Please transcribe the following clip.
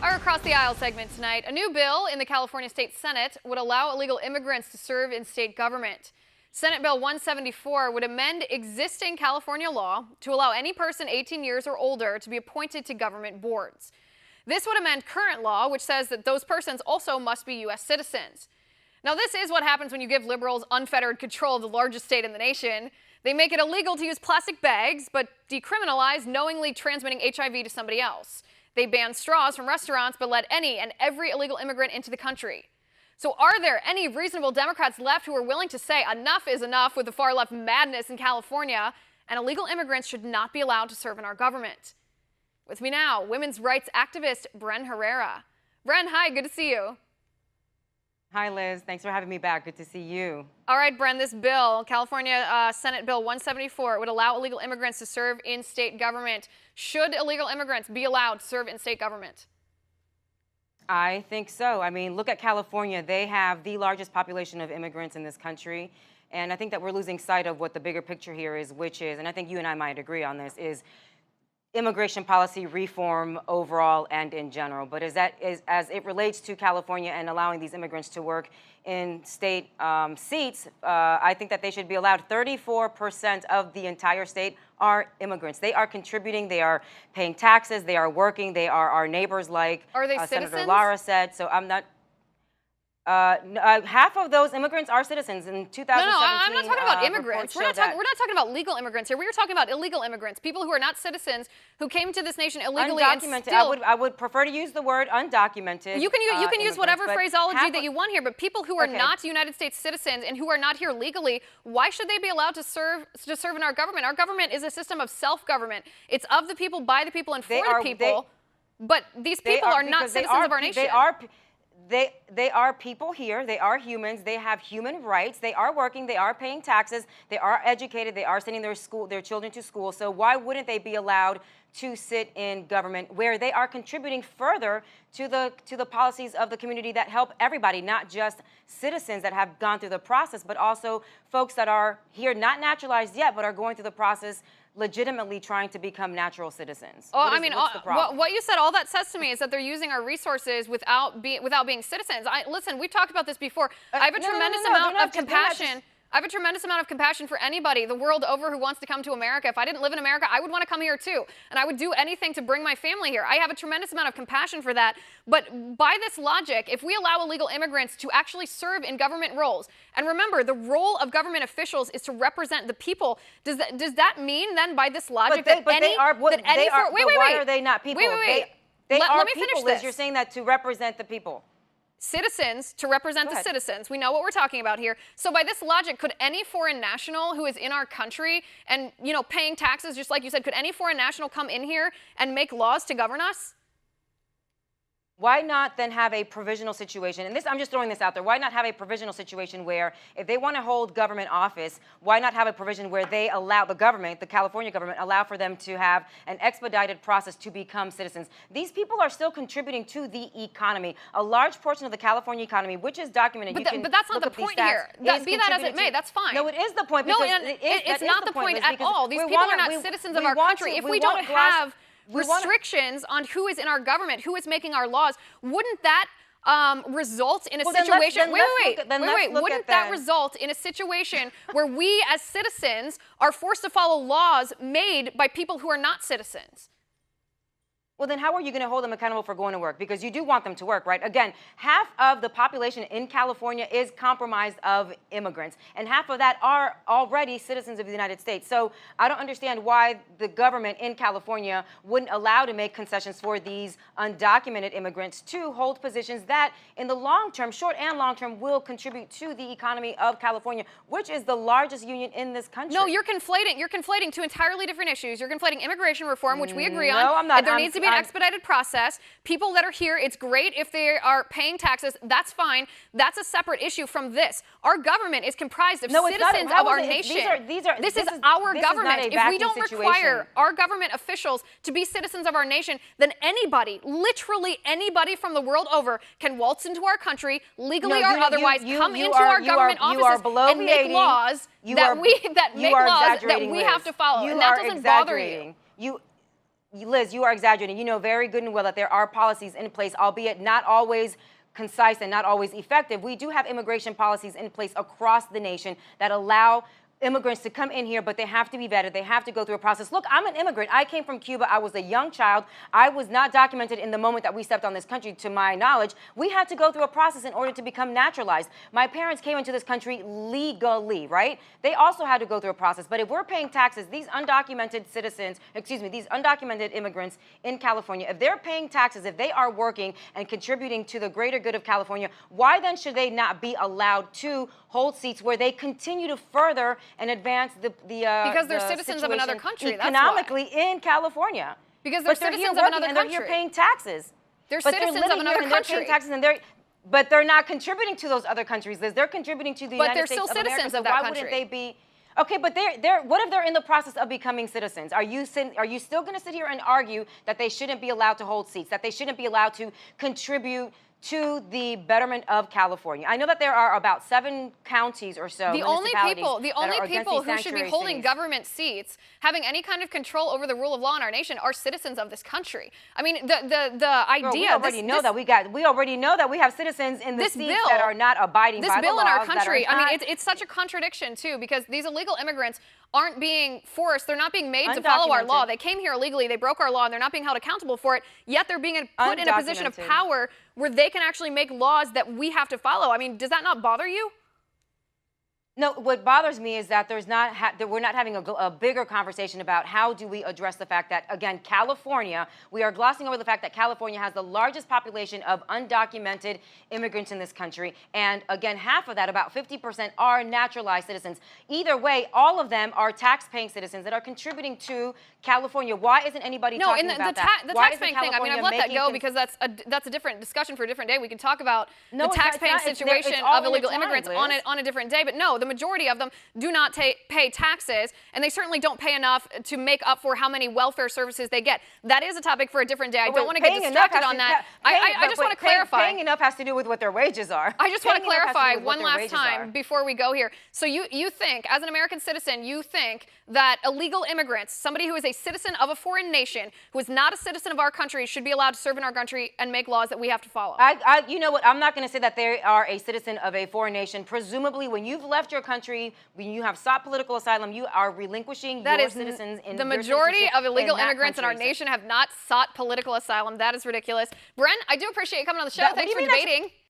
Our Across the Aisle segment tonight. A new bill in the California State Senate would allow illegal immigrants to serve in state government. Senate Bill 174 would amend existing California law to allow any person 18 years or older to be appointed to government boards. This would amend current law, which says that those persons also must be U.S. citizens. Now, this is what happens when you give liberals unfettered control of the largest state in the nation. They make it illegal to use plastic bags, but decriminalize knowingly transmitting HIV to somebody else. They ban straws from restaurants, but let any and every illegal immigrant into the country. So are there any reasonable Democrats left who are willing to say enough is enough with the far-left madness in California, and illegal immigrants should not be allowed to serve in our government? With me now, women's rights activist Bren Herrera. Bren, hi, good to see you. Hi, Liz. Thanks for having me back. Good to see you. All right, Bren, this bill, California Senate Bill 174, would allow illegal immigrants to serve in state government. Should illegal immigrants be allowed to serve in state government? I think so. I mean, look at California. They have the largest population of immigrants in this country. And I think that we're losing sight of what the bigger picture here is, which is, and I think you and I might agree on this, is immigration policy reform overall and in general. But as it relates to California and allowing these immigrants to work in state seats, I think that they should be allowed. 34% of the entire state are immigrants. They are contributing, they are paying taxes, they are working, they are our neighbors, like are they citizens? Senator Lara said. So I'm not. Half of those immigrants are citizens in 2017. No, I'm not talking about immigrants. We're not talking about legal immigrants here. We were talking about illegal immigrants, people who are not citizens, who came to this nation illegally. Undocumented. And still, I would prefer to use the word undocumented. You can use whatever phraseology that you want here, but people who are not United States citizens and who are not here legally, why should they be allowed to serve in our government? Our government is a system of self-government. It's of the people, by the people, and for the people. But these people are not citizens of our nation. They are people here. They are humans. They have human rights. They are working. They are paying taxes. They are educated. They are sending their children to school. So why wouldn't they be allowed to sit in government where they are contributing further to the policies of the community that help everybody, not just citizens that have gone through the process, but also folks that are here, not naturalized yet, but are going through the process legitimately trying to become natural citizens. Oh, I mean, what you said, all that says to me is that they're using our resources without being citizens. Listen, we've talked about this before. I have a tremendous amount of compassion. I have a tremendous amount of compassion for anybody the world over who wants to come to America. If I didn't live in America, I would want to come here too. And I would do anything to bring my family here. I have a tremendous amount of compassion for that. But by this logic, if we allow illegal immigrants to actually serve in government roles, and remember, the role of government officials is to represent the people, does that mean then by this logic why are they not people? Wait. Let me finish people, this. Liz. You're saying that to represent the people. Citizens to represent the citizens. We know what we're talking about here. So by this logic, could any foreign national who is in our country and, paying taxes, just like you said, could any foreign national come in here and make laws to govern us? Why not then have a provisional situation? And I'm just throwing this out there. Why not have a provisional situation where if they want to hold government office, why not have a provision where they allow the government, the California government, allow for them to have an expedited process to become citizens? These people are still contributing to the economy. A large portion of the California economy, which is documented. But that's not the point here. Be that as it may, that's fine. No, it is the point. No, it's not the point at all. These people are not citizens of our country. If we don't have restrictions on who is in our government, who is making our laws, wouldn't that result in a situation? Wouldn't that result in a situation where we as citizens are forced to follow laws made by people who are not citizens? Well, then how are you going to hold them accountable for going to work? Because you do want them to work, right? Again, half of the population in California is comprised of immigrants, and half of that are already citizens of the United States. So I don't understand why the government in California wouldn't allow to make concessions for these undocumented immigrants to hold positions that in the long term, short and long term, will contribute to the economy of California, which is the largest union in this country. No, you're conflating two entirely different issues. You're conflating immigration reform, which we agree on. No, I'm not. There needs to be an expedited process. People that are here, it's great if they are paying taxes. That's fine. That's a separate issue from this. Our government is comprised of citizens of our nation. This is our government. If we don't require our government officials to be citizens of our nation, then anybody, literally anybody from the world over, can waltz into our country, legally or otherwise, come into our government offices and make laws that we have to follow. And that doesn't bother you. Liz, you are exaggerating. You know very good and well that there are policies in place, albeit not always concise and not always effective. We do have immigration policies in place across the nation that allow immigrants to come in here, but they have to be vetted. They have to go through a process. Look, I'm an immigrant. I came from Cuba. I was a young child. I was not documented in the moment that we stepped on this country, to my knowledge. We had to go through a process in order to become naturalized. My parents came into this country legally, right? They also had to go through a process. But if we're paying taxes, these undocumented citizens, these undocumented immigrants in California, if they're paying taxes, if they are working and contributing to the greater good of California, why then should they not be allowed to hold seats where they continue to further and advance because they're citizens of another country economically in California? Because they're citizens of another country. And they're here paying taxes. They're citizens of another country. They're paying taxes but they're not contributing to those other countries, Liz. They're contributing to the United States of America. But they're still citizens of that why country. Wouldn't they be? Okay, but what if they're in the process of becoming citizens? Are you still going to sit here and argue that they shouldn't be allowed to hold seats, that they shouldn't be allowed to contribute to the betterment of California? I know that there are about 7 counties or so. The only people who should be holding government seats, having any kind of control over the rule of law in our nation, are citizens of this country. I mean, the idea. We already know that we have citizens in the seats that are not abiding by the laws. This bill in our country. I mean, it's such a contradiction too, because these illegal immigrants aren't being forced. They're not being made to follow our law. They came here illegally. They broke our law, and they're not being held accountable for it. Yet they're being put in a position of power where they can actually make laws that we have to follow. I mean, does that not bother you? No, what bothers me is that that we're not having a bigger conversation about how do we address the fact that, again, California, we are glossing over the fact that California has the largest population of undocumented immigrants in this country. And again, half of that, about 50%, are naturalized citizens. Either way, all of them are tax-paying citizens that are contributing to California. Why isn't anybody talking about that? The tax-paying thing, I mean, I've let that go because that's a different discussion for a different day. We can talk about the tax-paying situation of illegal immigrants on a different day. But no, the majority of them do not pay taxes, and they certainly don't pay enough to make up for how many welfare services they get. That is a topic for a different day. I don't want to get distracted on that. I just want to clarify. Paying enough has to do with what their wages are. I just want to clarify one last time before we go here. So you think, as an American citizen, you think that illegal immigrants, somebody who is a citizen of a foreign nation, who is not a citizen of our country, should be allowed to serve in our country and make laws that we have to follow? You know what? I'm not going to say that they are a citizen of a foreign nation. Presumably, when you've left your country, when you have sought political asylum, you are relinquishing your citizens in the majority of illegal immigrants in our nation have not sought political asylum. That is ridiculous. Bren, I do appreciate you coming on the show. Thanks for debating.